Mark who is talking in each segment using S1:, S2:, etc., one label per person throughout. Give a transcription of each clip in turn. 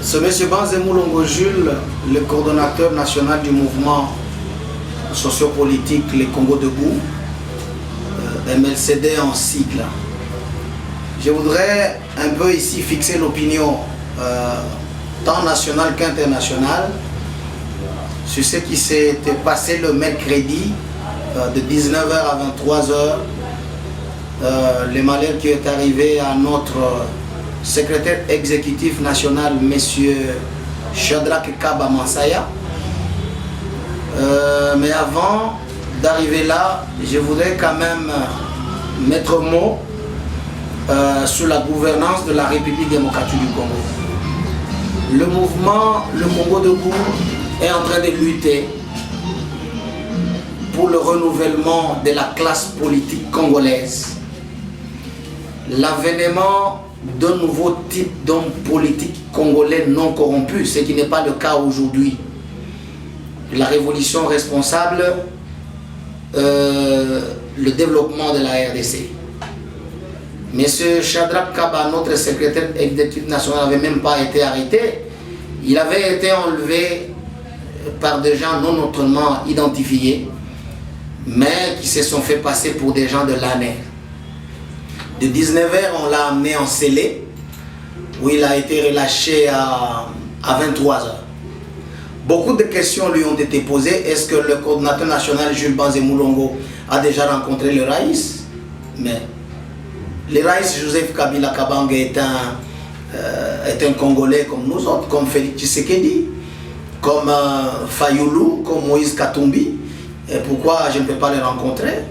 S1: C'est M. Banzé Moulongo Jules, le coordonnateur national du mouvement sociopolitique Les Congo Debout, MLCD en sigle. Je voudrais un peu ici fixer l'opinion tant nationale qu'internationale sur ce qui s'est passé le mercredi de 19h à 23h. Le malheur qui est arrivé à notre secrétaire exécutif national, M. Shadrack Kaba Mansaya. Mais avant d'arriver là, je voudrais quand même mettre mot sur la gouvernance de la République démocratique du Congo. Le mouvement Le Congo Debout est en train de lutter pour le renouvellement de la classe politique congolaise, l'avènement d'un nouveau type d'homme politique congolais non corrompu, ce qui n'est pas le cas aujourd'hui. La révolution responsable, le développement de la RDC. Monsieur Shadrack Kaba, notre secrétaire exécutif national, n'avait même pas été arrêté. Il avait été enlevé par des gens non autrement identifiés, mais qui se sont fait passer pour des gens de l'ANER. De 19h, on l'a amené en scellé, où il a été relâché à 23h. Beaucoup de questions lui ont été posées. Est-ce que le coordinateur national Jules Banzé Moulongo a déjà rencontré le Raïs? Mais le Raïs Joseph Kabila Kabange est un Congolais comme nous autres, comme Félix Tshisekedi, comme Fayoulou, comme Moïse Katumbi. Et pourquoi je ne peux pas le rencontrer?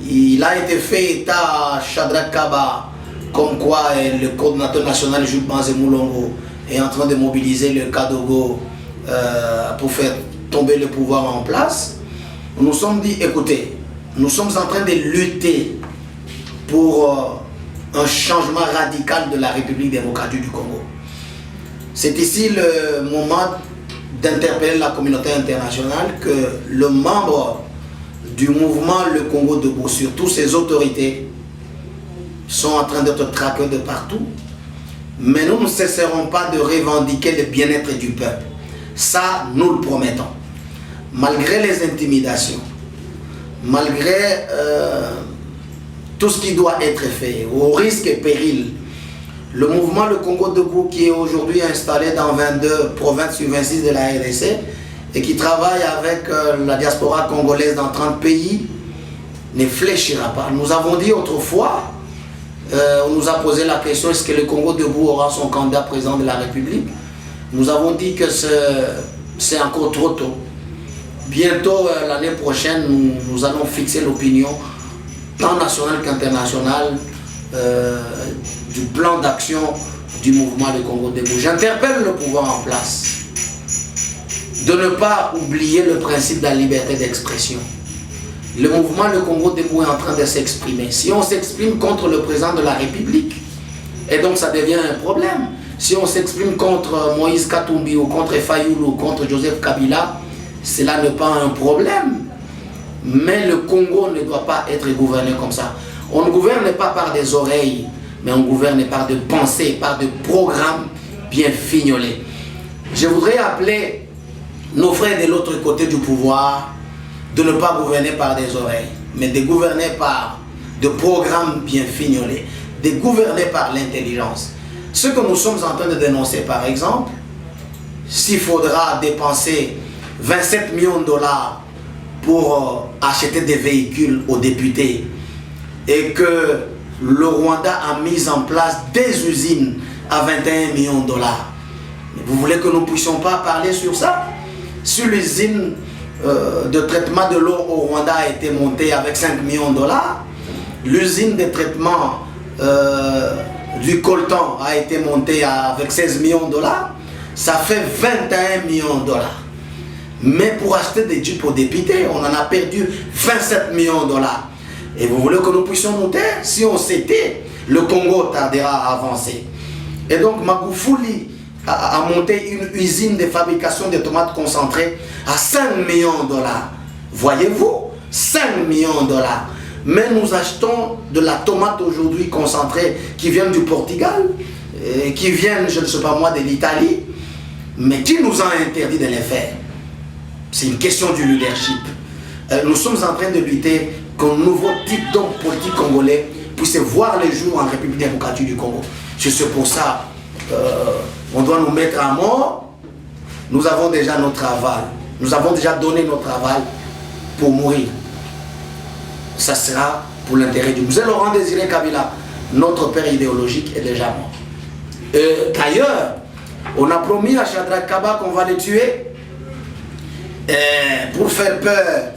S1: Il a été fait état à Shadrack Kaba comme quoi le coordinateur national Jules Banzé Moulongo est en train de mobiliser le Kadogo pour faire tomber le pouvoir en place. Nous nous sommes dit, écoutez, nous sommes en train de lutter pour un changement radical de la République démocratique du Congo. C'est ici le moment d'interpeller la communauté internationale que le membre du mouvement Le Congo Debout, surtout ses autorités, sont en train d'être traqués de partout. Mais nous ne cesserons pas de revendiquer le bien-être du peuple. Ça, nous le promettons. Malgré les intimidations, malgré tout ce qui doit être fait, au risque et péril, le mouvement Le Congo Debout, qui est aujourd'hui installé dans 22 provinces sur 26 de la RDC, et qui travaille avec la diaspora congolaise dans 30 pays, ne fléchira pas. Nous avons dit autrefois, on nous a posé la question, est-ce que le Congo Debout aura son candidat président de la République? Nous avons dit que c'est encore trop tôt. Bientôt, l'année prochaine, nous allons fixer l'opinion, tant nationale qu'internationale, du plan d'action du mouvement Le Congo Debout. J'interpelle le pouvoir en place de ne pas oublier le principe de la liberté d'expression. Le mouvement Le Congo Debout est en train de s'exprimer. Si on s'exprime contre le président de la République, et donc ça devient un problème. Si on s'exprime contre Moïse Katumbi ou contre Fayoulou ou contre Joseph Kabila, cela n'est pas un problème. Mais le Congo ne doit pas être gouverné comme ça. On ne gouverne pas par des oreilles, mais on gouverne par de pensées, par de programmes bien fignolés. Je voudrais appeler nos frères de l'autre côté du pouvoir de ne pas gouverner par des oreilles, mais de gouverner par de programmes bien fignolés, de gouverner par l'intelligence. Ce que nous sommes en train de dénoncer, par exemple, s'il faudra dépenser 27 millions de dollars pour acheter des véhicules aux députés et que le Rwanda a mis en place des usines à 21 millions de dollars, vous voulez que nous ne puissions pas parler sur ça? Sur l'usine de traitement de l'eau au Rwanda a été montée avec 5 millions de dollars, l'usine de traitement du coltan a été montée avec 16 millions de dollars, ça fait 21 millions de dollars. Mais pour acheter des jeeps aux députés, on en a perdu 27 millions de dollars. Et vous voulez que nous puissions nous taire? Si on s'était, le Congo tardera à avancer. Et donc Magufuli a monté une usine de fabrication de tomates concentrées à 5 millions de dollars. Voyez-vous, 5 millions de dollars. Mais nous achetons de la tomate aujourd'hui concentrée qui vient du Portugal, qui viennent, je ne sais pas moi, de l'Italie. Mais qui nous a interdit de les faire? C'est une question du leadership. Nous sommes en train de lutter qu'un nouveau type d'homme politique congolais puisse voir les jours en République démocratique du Congo. C'est pour ça on doit nous mettre à mort. Nous avons déjà notre aval. Nous avons déjà donné notre aval pour mourir. Ça sera pour l'intérêt du musée Laurent Désiré Kabila. Notre père idéologique est déjà mort. D'ailleurs, on a promis à Shadrack Kaba qu'on va le tuer pour faire peur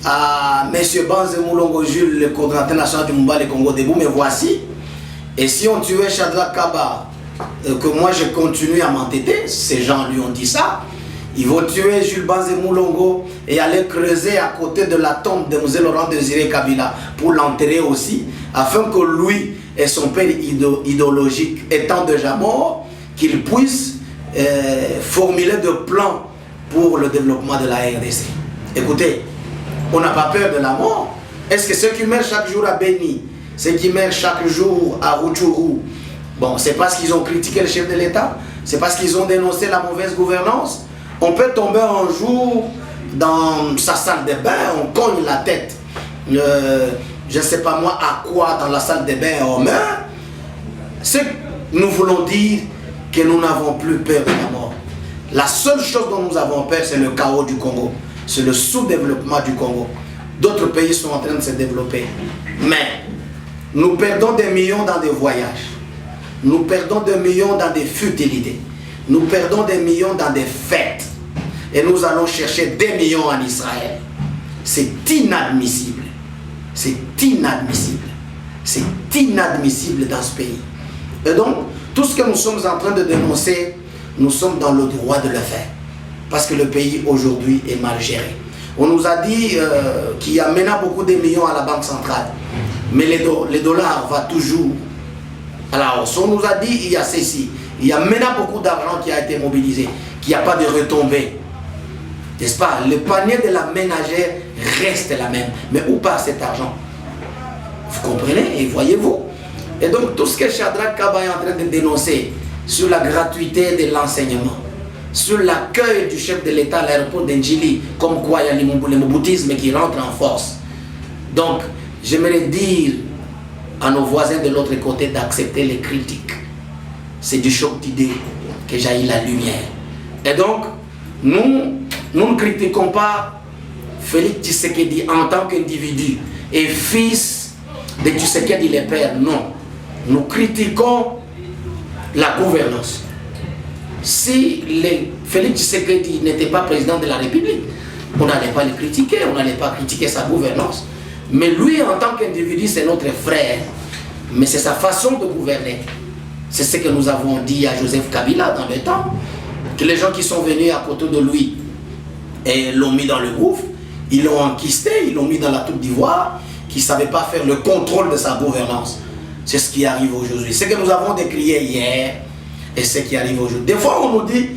S1: à M. Banze Moulongo Jules, le coordinateur national du Moumba, le Congo debout. Mais voici, et si on tuait Shadrack Kaba, que moi je continue à m'entêter, ces gens lui ont dit ça, ils vont tuer Jules Banze Moulongo et aller creuser à côté de la tombe de M. Laurent Désiré Kabila pour l'enterrer aussi, afin que lui et son père idéologique étant déjà mort, qu'ils puissent formuler des plans pour le développement de la RDC. Écoutez, on n'a pas peur de la mort. Est-ce que ceux qui meurent chaque jour à Beni, ceux qui meurent chaque jour à Rutshuru, bon, c'est parce qu'ils ont critiqué le chef de l'État, c'est parce qu'ils ont dénoncé la mauvaise gouvernance. On peut tomber un jour dans sa salle de bain, on cogne la tête. Je ne sais pas moi à quoi dans la salle de bain on meurt. Ce que nous voulons dire que nous n'avons plus peur de la mort. La seule chose dont nous avons peur, c'est le chaos du Congo. C'est le sous-développement du Congo. D'autres pays sont en train de se développer. Mais nous perdons des millions dans des voyages. Nous perdons des millions dans des futilités. Nous perdons des millions dans des fêtes. Et nous allons chercher des millions en Israël. C'est inadmissible. C'est inadmissible. C'est inadmissible dans ce pays. Et donc, tout ce que nous sommes en train de dénoncer, nous sommes dans le droit de le faire. Parce que le pays aujourd'hui est mal géré. On nous a dit qu'il y a maintenant beaucoup de millions à la Banque centrale. Mais les dollars vont toujours à la hausse. On nous a dit qu'il y a ceci. Il y a maintenant beaucoup d'argent qui a été mobilisé, qu'il n'y a pas de retombées. N'est-ce pas? Le panier de la ménagère reste la même. Mais où part cet argent? Vous comprenez? Et voyez-vous? Et donc tout ce que Shadrack Kaba est en train de dénoncer sur la gratuité de l'enseignement, sur l'accueil du chef de l'État à l'aéroport d'Ndjili, comme quoi il y a l'imoboutisme qui rentre en force. Donc, j'aimerais dire à nos voisins de l'autre côté d'accepter les critiques. C'est du choc d'idées que jaillit la lumière. Et donc, nous ne critiquons pas Félix Tshisekedi en tant qu'individu et fils de Tshisekedi le père, non. Nous critiquons la gouvernance. Si Félix Tshisekedi n'était pas président de la République, on n'allait pas le critiquer, on n'allait pas critiquer sa gouvernance. Mais lui, en tant qu'individu, c'est notre frère. Mais c'est sa façon de gouverner. C'est ce que nous avons dit à Joseph Kabila dans le temps, que les gens qui sont venus à côté de lui et l'ont mis dans le gouffre, ils l'ont enquisté, ils l'ont mis dans la tour d'ivoire, qui ne savait pas faire le contrôle de sa gouvernance. C'est ce qui arrive aujourd'hui. Ce que nous avons décrié hier et ce qui arrive aujourd'hui. Des fois, on nous dit,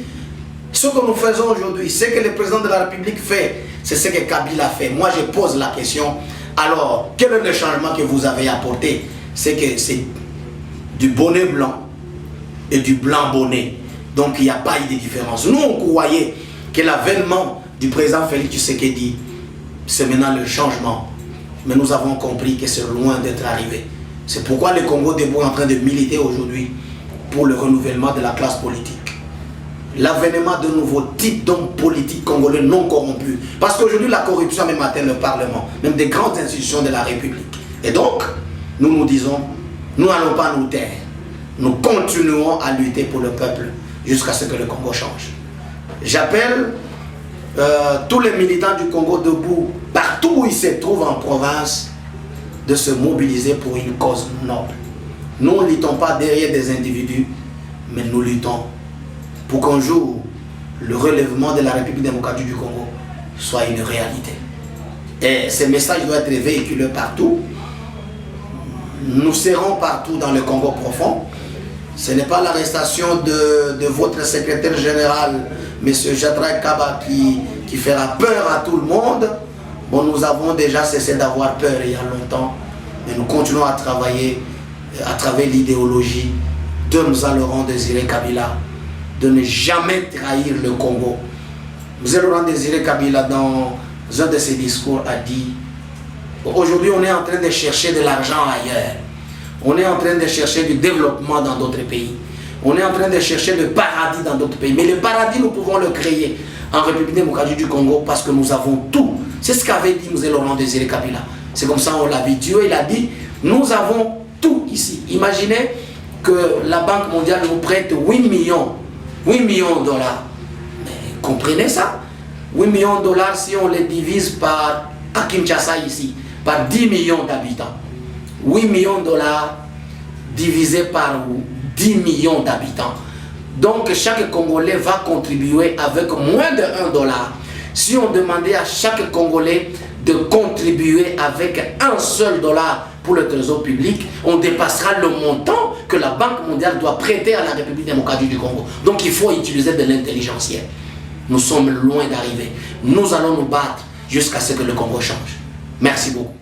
S1: ce que nous faisons aujourd'hui, ce que le président de la République fait, c'est ce que Kabila fait. Moi, je pose la question, alors, quel est le changement que vous avez apporté? C'est que c'est du bonnet blanc et du blanc bonnet. Donc, il n'y a pas eu de différence. Nous, on croyait que l'avènement du président Félix Tshisekedi, c'est maintenant le changement. Mais nous avons compris que c'est loin d'être arrivé. C'est pourquoi le Congo debout est en train de militer aujourd'hui pour le renouvellement de la classe politique. L'avènement de nouveaux types d'hommes politiques congolais non corrompus. Parce qu'aujourd'hui, la corruption même atteint le Parlement, même des grandes institutions de la République. Et donc, nous nous disons, nous n'allons pas nous taire. Nous continuons à lutter pour le peuple jusqu'à ce que le Congo change. J'appelle tous les militants du Congo debout, partout où ils se trouvent en province, de se mobiliser pour une cause noble. Nous ne luttons pas derrière des individus, mais nous luttons pour qu'un jour, le relèvement de la République démocratique du Congo soit une réalité. Et ce message doit être véhiculé partout. Nous serons partout dans le Congo profond. Ce n'est pas l'arrestation de votre secrétaire général, M. Shadrack Kaba, qui fera peur à tout le monde. Bon, nous avons déjà cessé d'avoir peur il y a longtemps, mais nous continuons à travailler à travers l'idéologie de M. Laurent Désiré Kabila, de ne jamais trahir le Congo. M. Laurent Désiré Kabila, dans un de ses discours, a dit: aujourd'hui, on est en train de chercher de l'argent ailleurs. On est en train de chercher du développement dans d'autres pays. On est en train de chercher le paradis dans d'autres pays. Mais le paradis, nous pouvons le créer en République démocratique du Congo parce que nous avons tout. C'est ce qu'avait dit M. Laurent Désiré Kabila. C'est comme ça on l'a vu. Dieu, il a dit: nous avons tout ici. Imaginez que la Banque mondiale nous prête 8 millions de dollars. Mais comprenez ça? 8 millions de dollars, si on les divise par, à Kinshasa ici, par 10 millions d'habitants. 8 millions de dollars divisé par 10 millions d'habitants. Donc chaque Congolais va contribuer avec moins de 1 dollar. Si on demandait à chaque Congolais de contribuer avec un seul dollar pour le trésor public, on dépassera le montant que la Banque mondiale doit prêter à la République démocratique du Congo. Donc il faut utiliser de l'intelligentsia. Nous sommes loin d'arriver. Nous allons nous battre jusqu'à ce que le Congo change. Merci beaucoup.